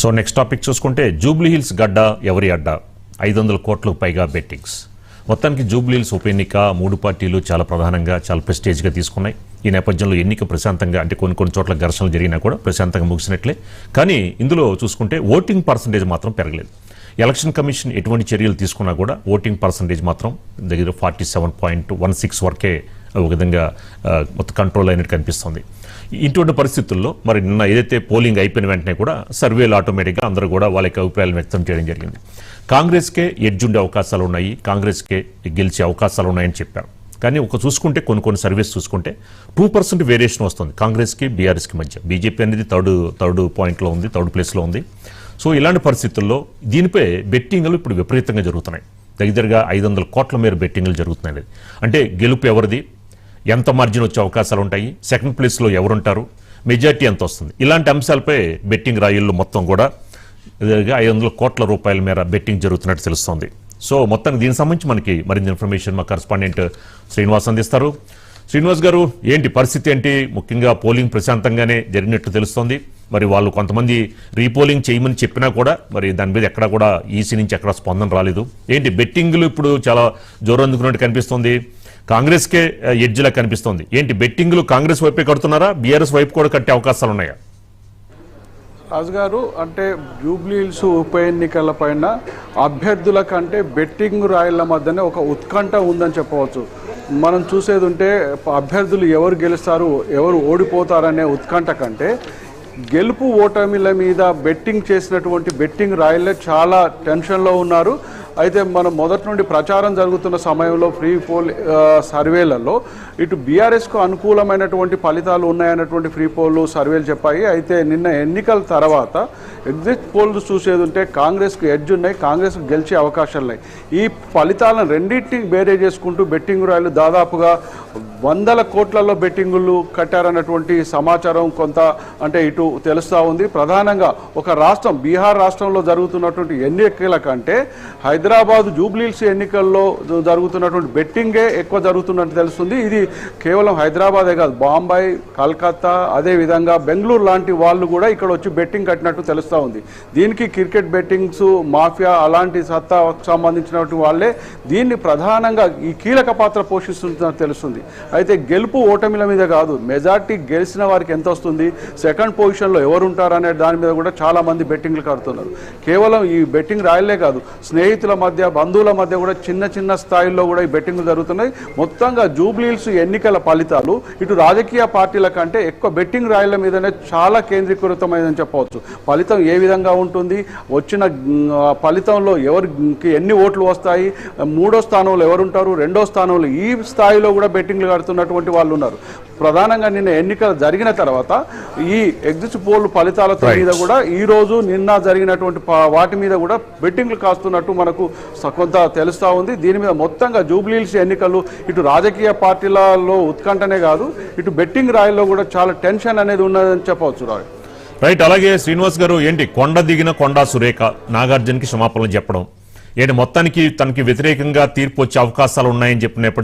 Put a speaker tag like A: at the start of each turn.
A: So next topic చూసుకుంటే Jubilee hills గడ్డ ఎవరి అడ్డ 500 కోట్లకు పైగా బెట్టింగ్స్. మొత్తానికి జూబ్లీ హిల్స్ ఉప ఎన్నిక 3 పార్టీలు చాలా ప్రధానంగా చాలా ప్రెస్టేజ్గా తీసుకున్నాయి. ఈ నేపథ్యంలో ఎన్నిక ప్రశాంతంగా అంటే కొన్ని చోట్ల ఘర్షణలు జరిగినా కూడా ప్రశాంతంగా ముగిసినట్లే. కానీ ఇందులో చూసుకుంటే ఓటింగ్ పర్సంటేజ్ మాత్రం పెరగలేదు. ఎలక్షన్ కమిషన్ ఎటువంటి చర్యలు తీసుకున్నా కూడా ఓటింగ్ పర్సంటేజ్ మాత్రం దగ్గర 47.16 వరకే ఒక విధంగా మొత్తం కంట్రోల్ అయినట్టు కనిపిస్తుంది. ఇటువంటి పరిస్థితుల్లో మరి నిన్న ఏదైతే పోలింగ్ అయిపోయిన వెంటనే కూడా సర్వేలు ఆటోమేటిక్గా అందరూ కూడా వాళ్ళ యొక్క అభిప్రాయాలు వ్యక్తం చేయడం జరిగింది. కాంగ్రెస్కే ఎడ్జ్ ఉండే అవకాశాలు ఉన్నాయి, కాంగ్రెస్కే గెలిచే అవకాశాలు ఉన్నాయని చెప్పారు. కానీ ఒక చూసుకుంటే కొన్ని సర్వేస్ చూసుకుంటే 2% వేరియేషన్ వస్తుంది కాంగ్రెస్కి బీఆర్ఎస్కి మధ్య. బీజేపీ అనేది థర్డ్ పాయింట్లో ఉంది, థర్డ్ ప్లేస్లో ఉంది. సో ఇలాంటి పరిస్థితుల్లో దీనిపై బెట్టింగ్లు ఇప్పుడు విపరీతంగా జరుగుతున్నాయి. దగ్గరగా 500 కోట్ల మేర బెట్టింగ్లు జరుగుతున్నాయి. అంటే గెలుపు ఎవరిది, ఎంత మార్జిన్ వచ్చే అవకాశాలు ఉంటాయి, సెకండ్ ప్లేస్లో ఎవరుంటారు, మెజార్టీ ఎంత వస్తుంది, ఇలాంటి అంశాలపై బెట్టింగ్ రాయిల్లో మొత్తం కూడా 500 కోట్ల రూపాయల మేర బెట్టింగ్ జరుగుతున్నట్టు తెలుస్తోంది. సో మొత్తానికి దీనికి సంబంధించి మనకి మరింత ఇన్ఫర్మేషన్ మా కరెస్పాండెంట్ శ్రీనివాస్ అందిస్తారు. శ్రీనివాస్ గారు, ఏంటి పరిస్థితి ఏంటి? ముఖ్యంగా పోలింగ్ ప్రశాంతంగానే జరిగినట్టు తెలుస్తోంది. మరి వాళ్ళు కొంతమంది రీపోలింగ్ చేయమని చెప్పినా కూడా మరి దాని మీద ఎక్కడా కూడా ఈసీ నుంచి ఎక్కడ స్పందన రాలేదు. ఏంటి బెట్టింగ్లు ఇప్పుడు చాలా జోరందుకున్నట్టు కనిపిస్తోంది, కాంగ్రెస్కే ఎడ్జ్లా కనిపిస్తోంది. ఏంటి బెట్టింగ్లు కాంగ్రెస్ వైపే కడుతున్నారా, బీఆర్ఎస్ వైపు కూడా కట్టే అవకాశాలు ఉన్నాయా?
B: రాజు గారు, అంటే జూబ్లీ హిల్స్ ఉప ఎన్నికల పైన అభ్యర్థుల కంటే బెట్టింగ్ రాయిల మధ్యనే ఒక ఉత్కంఠ ఉందని చెప్పవచ్చు. మనం చూసేది ఉంటే అభ్యర్థులు ఎవరు గెలుస్తారు, ఎవరు ఓడిపోతారనే ఉత్కంఠ కంటే గెలుపు ఓటమిల మీద బెట్టింగ్ చేసినటువంటి బెట్టింగ్ రాయిలే చాలా టెన్షన్లో ఉన్నారు. అయితే మనం మొదటి నుండి ప్రచారం జరుగుతున్న సమయంలో ఫ్రీ పోల్ సర్వేలలో ఇటు బీఆర్ఎస్కు అనుకూలమైనటువంటి ఫలితాలు ఉన్నాయన్నటువంటి ఫ్రీ పోల్ సర్వేలు చెప్పాయి. అయితే నిన్న ఎన్నికల తర్వాత ఎగ్జిట్ పోల్స్ చూసేది ఉంటే కాంగ్రెస్కు ఎడ్జ్ ఉన్నాయి, కాంగ్రెస్కు గెలిచే అవకాశాలు ఉన్నాయి. ఈ ఫలితాలను రెండింటిని బేరే చేసుకుంటూ బెట్టింగ్ రాయలు దాదాపుగా 100 కోట్లలో బెట్టింగులు కట్టారన్నటువంటి సమాచారం కొంత అంటే ఇటు తెలుస్తూ ఉంది. ప్రధానంగా ఒక రాష్ట్రం బీహార్ రాష్ట్రంలో జరుగుతున్నటువంటి ఎన్నికల కంటే హైదరాబాద్ జూబ్లీహిల్స్ ఎన్నికల్లో జరుగుతున్నటువంటి బెట్టింగే ఎక్కువ జరుగుతున్నట్టు తెలుస్తుంది. ఇది కేవలం హైదరాబాదే కాదు, బాంబాయి, కలకత్తా, అదేవిధంగా బెంగళూరు లాంటి వాళ్ళు కూడా ఇక్కడ వచ్చి బెట్టింగ్ కట్టినట్టు తెలుస్తూ ఉంది. దీనికి క్రికెట్ బెట్టింగ్స్ మాఫియా అలాంటి సత్తాకు సంబంధించినటువంటి వాళ్ళే దీన్ని ప్రధానంగా ఈ కీలక పాత్ర పోషిస్తున్నట్టు తెలుస్తుంది. అయితే గెలుపు ఓటమిల మీద కాదు, మెజార్టీ గెలిచిన వారికి ఎంత వస్తుంది, సెకండ్ పొజిషన్లో ఎవరు ఉంటారు అనే దాని మీద కూడా చాలామంది బెట్టింగ్లు కడుతున్నారు. కేవలం ఈ బెట్టింగ్ రాయలే కాదు, స్నేహితుల మధ్య, బంధువుల మధ్య కూడా చిన్న స్థాయిలో కూడా ఈ బెట్టింగ్లు జరుగుతున్నాయి. మొత్తంగా జూబ్లీ హిల్స్ ఎన్నికల ఫలితాలు ఇటు రాజకీయ పార్టీల కంటే ఎక్కువ బెట్టింగ్ రాయల మీదనే చాలా కేంద్రీకృతమైందని చెప్పవచ్చు. ఫలితం ఏ విధంగా ఉంటుంది, వచ్చిన ఫలితంలో ఎవరికి ఎన్ని ఓట్లు వస్తాయి, 3వ స్థానంలో ఎవరుంటారు, 2వ స్థానంలో, ఈ స్థాయిలో కూడా బెట్టింగ్లు కడుతున్నటువంటి వాళ్ళు ఉన్నారు. ప్రధానంగా నిన్న ఎన్నికలు జరిగిన తర్వాత ఈ ఎగ్జిట్ పోల్ ఫలితాలతో మీద కూడా ఈ రోజు నిన్న జరిగినటువంటి వాటి మీద కూడా బెట్టింగ్లు కాస్తున్నట్టు మనకు కొంత తెలుస్తూ ఉంది. దీని మీద మొత్తంగా జూబ్లీ హిల్స్ ఎన్నికలు ఇటు రాజకీయ పార్టీలలో ఉత్కంఠనే కాదు, ఇటు బెట్టింగ్ రాయిల్లో కూడా చాలా టెన్షన్ అనేది ఉన్నదని చెప్పవచ్చు.
A: రైట్. అలాగే శ్రీనివాస్ గారు, ఏంటి కొండ దిగిన కొండా సురేఖ నాగార్జునకి క్షమాపణలు చెప్పడం, ఏంటి మొత్తానికి తనకి వ్యతిరేకంగా తీర్పు వచ్చే అవకాశాలు ఉన్నాయని చెప్పిన నేపథ్యం